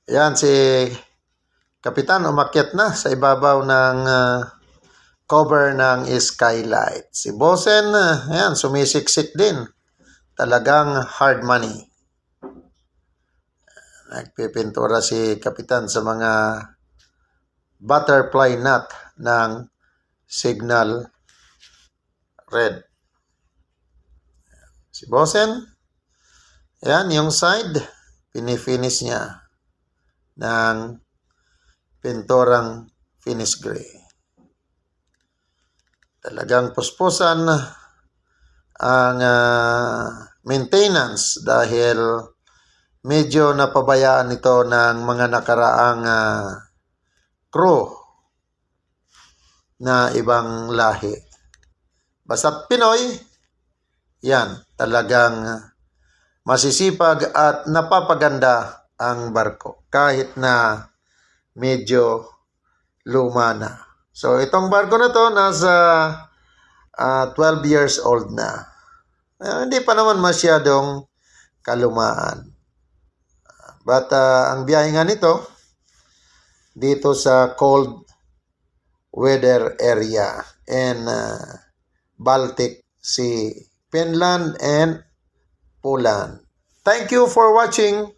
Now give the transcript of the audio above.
Yan, si Kapitan umakyat na sa ibabaw ng cover ng skylight. Si Bosen, yan, sumisiksik din. Talagang hard money. Nagpipintura si Kapitan sa mga butterfly knot ng signal red. Si Bosen, yan, yung side, pinifinish niya ng pinturang finish gray. Talagang puspusan ang maintenance dahil medyo napabayaan ito ng mga nakaraang crew na ibang lahi. Basta't Pinoy, yan, talagang masisipag at napapaganda ang barko kahit na medyo luma na. So itong barko na to nasa 12 years old na. Hindi pa naman masyadong kalumaan. But ang biyahe nga nito dito sa cold weather area in Baltic Sea, Finland and Poland. Thank you for watching.